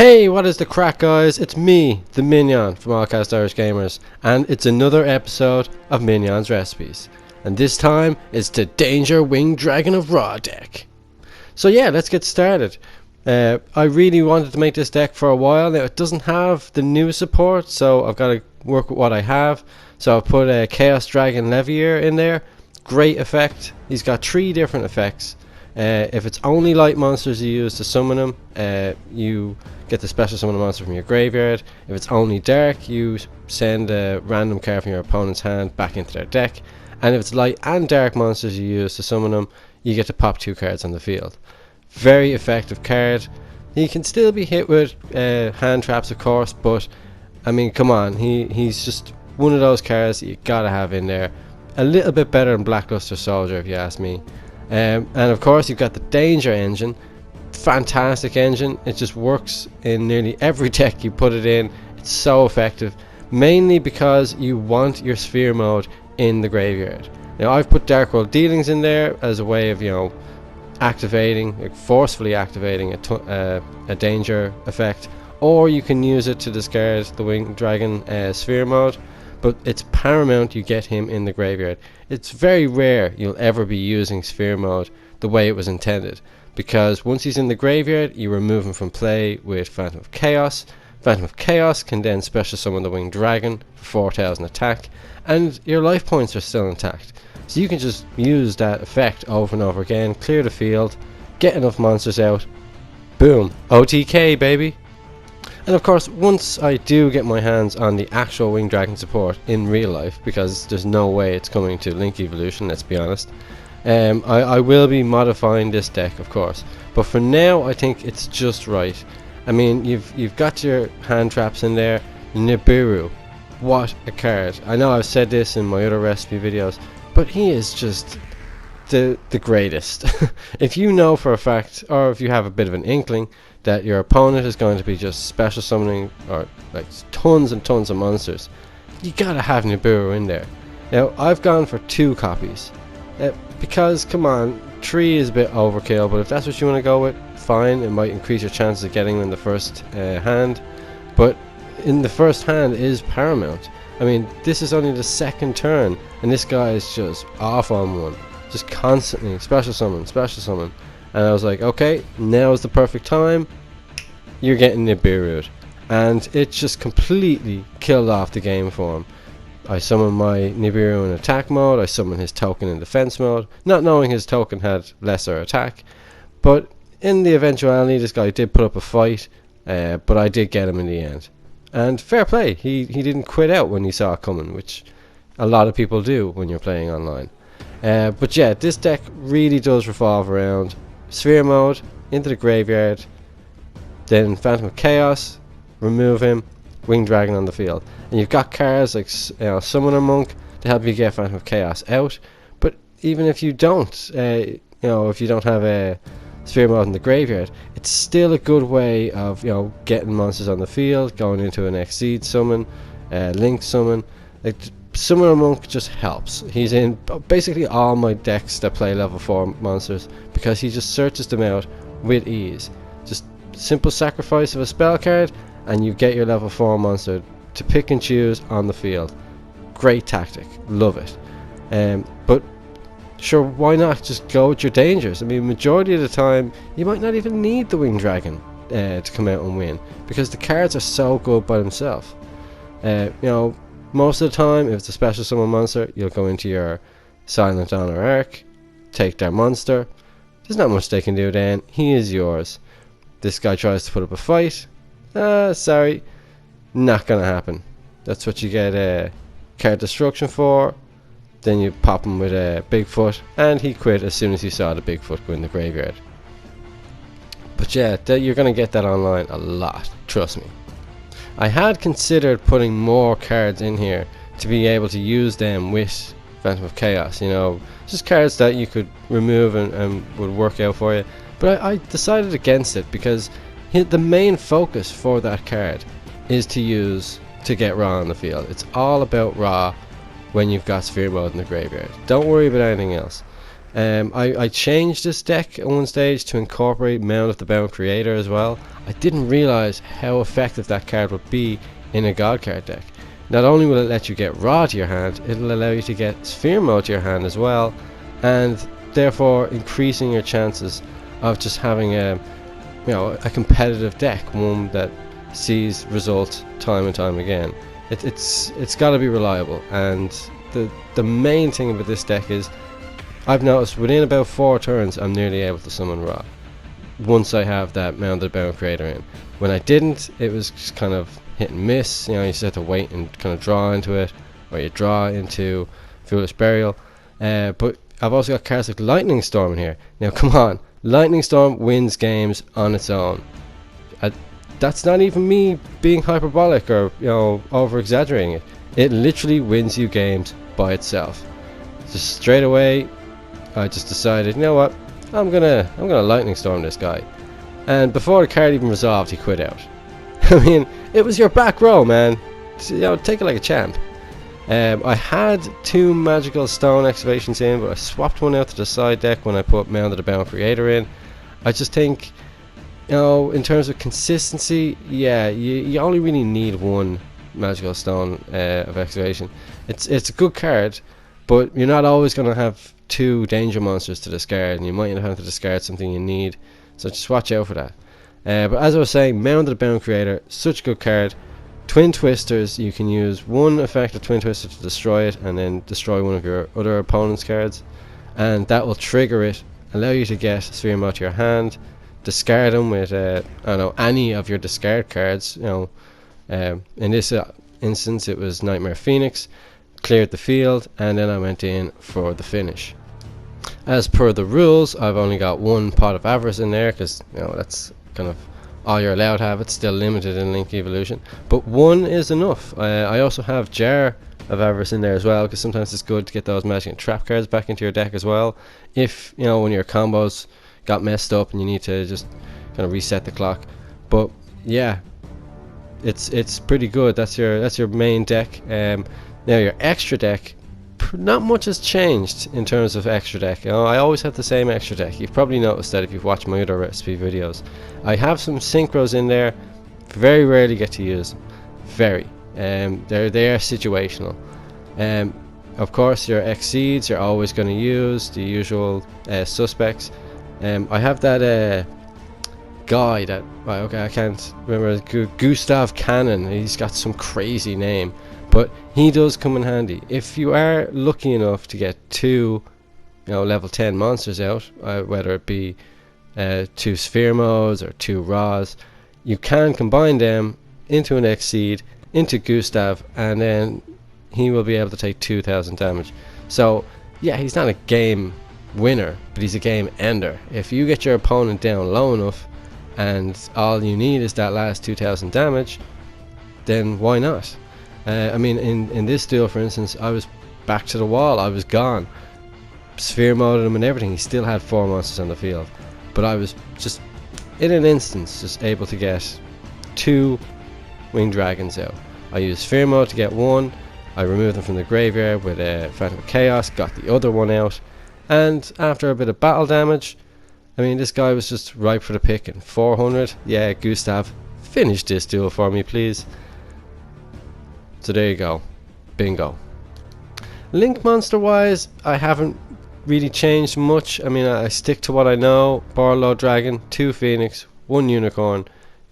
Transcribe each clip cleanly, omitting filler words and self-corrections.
Hey, what is the crack, guys? It's me, the Minyon from AllCastIrishGamers, and it's another episode of Minyon's Recipes. And this time, it's the Danger Winged Dragon of Ra deck. So yeah, let's get started. I really wanted to make this deck for a while. Now, it doesn't have the new support, so I've got to work with what I have. So I've put a Chaos Dragon Levier in there. Great effect. He's got 3 different effects. If it's only light monsters you use to summon them, you get the special summon monster from your graveyard. If it's only dark, you send a random card from your opponent's hand back into their deck. And if it's light and dark monsters you use to summon them, you get to pop 2 cards on the field. Very effective card. He can still be hit with hand traps, of course, but I mean, come on, he's just one of those cards that you gotta have in there. A little bit better than Blackluster Soldier, if you ask me. And of course, you've got the Danger engine. Fantastic engine. It just works in nearly every deck you put it in. It's so effective, mainly because you want your sphere mode in the graveyard. Now, I've put Dark World Dealings in there as a way of, activating, forcefully activating a danger effect, or you can use it to discard the Winged Dragon sphere mode. But it's paramount you get him in the graveyard. It's very rare you'll ever be using sphere mode the way it was intended, because once he's in the graveyard, you remove him from play with Phantom of Chaos. Phantom of Chaos can then special summon the Winged Dragon for 4000 attack, and your life points are still intact. So you can just use that effect over and over again, clear the field, get enough monsters out, boom, OTK baby. And of course, once I do get my hands on the actual Winged Dragon support in real life, because there's no way it's coming to Link Evolution, let's be honest, I will be modifying this deck, of course. But for now, I think it's just right. I mean, you've got your hand traps in there. Nibiru, what a card. I know I've said this in my other recipe videos, but he is just the greatest. If you know for a fact, or if you have a bit of an inkling, that your opponent is going to be just special summoning or like tons and tons of monsters, you gotta have Nibiru in there. Now, I've gone for 2 copies because, come on, 3 is a bit overkill, but if that's what you want to go with, fine. It might increase your chances of getting them in the first hand, but in the first hand is paramount. I mean, this is only the 2nd turn, and this guy is just off on one, just constantly special summon, and I was like, okay, now is the perfect time. You're getting Nibiru'd, and it just completely killed off the game for him. I summoned my Nibiru in attack mode, I summoned his token in defense mode, not knowing his token had lesser attack, but in the eventuality this guy did put up a fight, but I did get him in the end. And fair play, he didn't quit out when he saw it coming, which a lot of people do when you're playing online. But yeah, this deck really does revolve around sphere mode, into the graveyard, then Phantom of Chaos, remove him, Winged Dragon on the field. And you've got cards like Summoner Monk to help you get Phantom of Chaos out. But even if you don't, if you don't have a sphere mode in the graveyard, it's still a good way of getting monsters on the field, going into an Exceed summon, Link summon. Like, Summoner Monk just helps. He's in basically all my decks that play level 4 monsters, because he just searches them out with ease. Just simple sacrifice of a spell card and you get your level 4 monster to pick and choose on the field. Great tactic, love it. But sure, why not just go with your dangers? I mean, majority of the time you might not even need the Winged Dragon to come out and win, because the cards are so good by themselves. Most of the time, if it's a special summon monster, you'll go into your Silent Honor Arc, take their monster. There's not much they can do then. He is yours. This guy tries to put up a fight. Sorry. Not gonna happen. That's what you get card destruction for. Then you pop him with a Bigfoot, and he quit as soon as he saw the Bigfoot go in the graveyard. But yeah, you're gonna get that online a lot. Trust me. I had considered putting more cards in here to be able to use them with Phantom of Chaos, just cards that you could remove and would work out for you. But I decided against it, because the main focus for that card is to get Ra on the field. It's all about Ra when you've got sphere mode in the graveyard. Don't worry about anything else. I changed this deck at one stage to incorporate Mound of the Bound Creator as well. I didn't realize how effective that card would be in a God card deck. Not only will it let you get Raw to your hand, it'll allow you to get Sphere Mode to your hand as well, and therefore increasing your chances of just having a competitive deck, one that sees results time and time again. It's got to be reliable, and the main thing about this deck is I've noticed within about 4 turns I'm nearly able to summon Ra once I have that Mounded Bound Creator in. When I didn't, it was just kind of hit and miss. You just have to wait and kind of draw into it, or you draw into Foolish Burial. But I've also got cards like Lightning Storm in here. Now come on, Lightning Storm wins games on its own. That's not even me being hyperbolic or over exaggerating it. It literally wins you games by itself. Just straight away, I just decided, you know what, I'm gonna Lightning Storm this guy. And before the card even resolved, he quit out. I mean, it was your back row, man. Take it like a champ. I had 2 magical stone excavations in, but I swapped one out to the side deck when I put Mound of the Bound Creator in. I just think, in terms of consistency, yeah, you only really need 1 magical stone of excavation. It's a good card, but you're not always going to have 2 danger monsters to discard, and you might have to discard something you need, so just watch out for that. But as I was saying, Mound of the Bound Creator, such a good card. Twin Twisters, you can use 1 effect of Twin Twister to destroy it, and then destroy one of your other opponent's cards, and that will trigger it, allow you to get Sphere Mode to your hand, discard them with any of your discard cards. In this instance it was Nightmare Phoenix, cleared the field, and then I went in for the finish. As per the rules, I've only got 1 Pot of Avarice in there, because that's kind of all you're allowed to have. It's still limited in Link Evolution, but 1 is enough. I also have Jar of Avarice in there as well, because sometimes it's good to get those magic and trap cards back into your deck as well, if when your combos got messed up and you need to just kind of reset the clock. But yeah, it's pretty good. That's your main deck. Now your extra deck, not much has changed in terms of extra deck. I always have the same extra deck. You've probably noticed that if you've watched my other recipe videos. I have some synchros in there, very rarely get to use them. Very. They are situational. Of course your Exceeds you're always going to use the usual suspects. I have that guy that, I can't remember, Gustav Cannon. He's got some crazy name, but he does come in handy if you are lucky enough to get 2 level 10 monsters out, whether it be 2 Sphere Modes or 2 Raws. You can combine them into an Exceed, into Gustav, and then he will be able to take 2000 damage. So yeah, he's not a game winner, but he's a game ender. If you get your opponent down low enough and all you need is that last 2000 damage, then why not? I mean, in this duel, for instance, I was back to the wall. I was gone. Sphere moded him and everything. He still had 4 monsters on the field, but I was just in an instance just able to get 2 Winged Dragons out. I used Sphere Mode to get 1. I removed them from the graveyard with Phantom of Chaos, got the other one out, and after a bit of battle damage, I mean, this guy was just ripe for the pick. And 400, yeah, Gustav, finish this duel for me, please. So there you go, bingo. Link monster wise, I haven't really changed much. I mean, I stick to what I know. Borlow Dragon, 2 Phoenix, 1 Unicorn,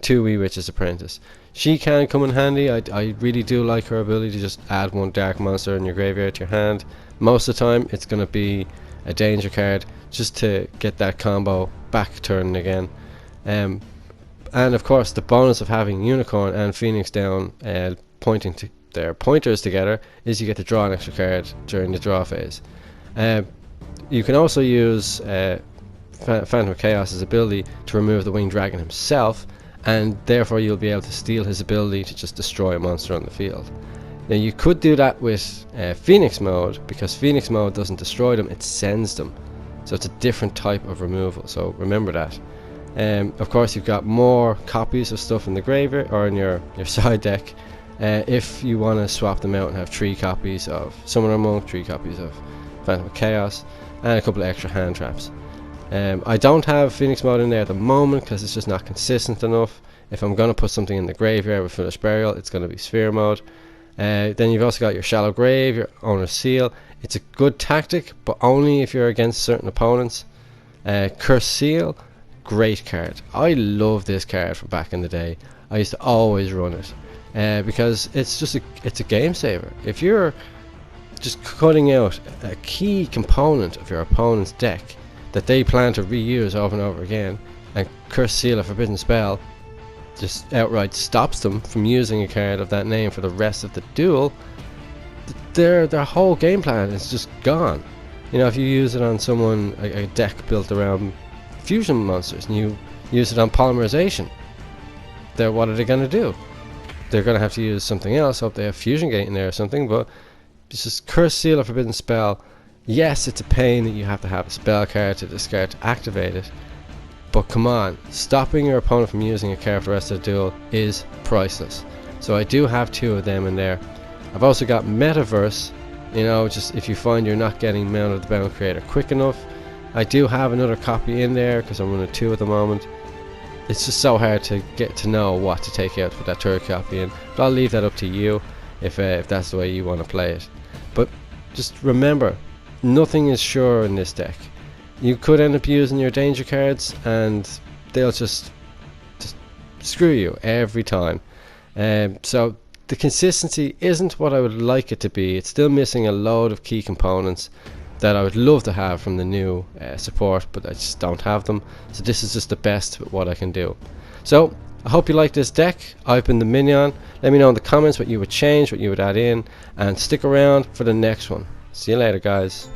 2 Wee Witch's Apprentice. She can come in handy. I really do like her ability to just add 1 dark monster in your graveyard to your hand. Most of the time it's going to be a danger card just to get that combo back turning again. And of course the bonus of having Unicorn and Phoenix down pointing to their pointers together is you get to draw an extra card during the draw phase. You can also use Phantom of Chaos's ability to remove the Winged Dragon himself, and therefore you'll be able to steal his ability to just destroy a monster on the field. Now you could do that with Phoenix mode, because Phoenix mode doesn't destroy them, it sends them. So it's a different type of removal, so remember that. Of course you've got more copies of stuff in the graveyard or in your side deck. If you want to swap them out and have 3 copies of Summoner Monk, 3 copies of Phantom of Chaos, and a couple of extra hand traps. I don't have Phoenix mode in there at the moment because it's just not consistent enough. If I'm going to put something in the graveyard with Foolish Burial, it's going to be Sphere mode. Then you've also got your Shallow Grave, your Owner's Seal. It's a good tactic, but only if you're against certain opponents. Cursed Seal, great card. I love this card from back in the day. I used to always run it because it's a game saver. If you're just cutting out a key component of your opponent's deck that they plan to reuse over and over again, and Cursed Seal, a forbidden spell, just outright stops them from using a card of that name for the rest of the duel, their whole game plan is just gone. You know, if you use it on someone, a deck built around fusion monsters, and you use it on polymerization, what are they going to do? They're going to have to use something else. Hope they have Fusion Gate in there or something, but it's just Cursed Seal, a forbidden spell. Yes, it's a pain that you have to have a spell card to discard to activate it, but come on, stopping your opponent from using a card for the rest of the duel is priceless. So I do have 2 of them in there. I've also got Metaverse, you know, just if you find you're not getting Mound of the Bound Creator quick enough. I do have another copy in there because I'm running 2 at the moment. It's just so hard to get to know what to take out for that 3rd copy in, but I'll leave that up to you if that's the way you want to play it. But just remember, nothing is sure in this deck. You could end up using your danger cards and they'll just screw you every time. So the consistency isn't what I would like it to be. It's still missing a load of key components that I would love to have from the new support, but I just don't have them. So this is just the best with what I can do. So I hope you like this deck. I've been the Minyon. Let me know in the comments what you would change, what you would add in, and stick around for the next one. See you later, guys.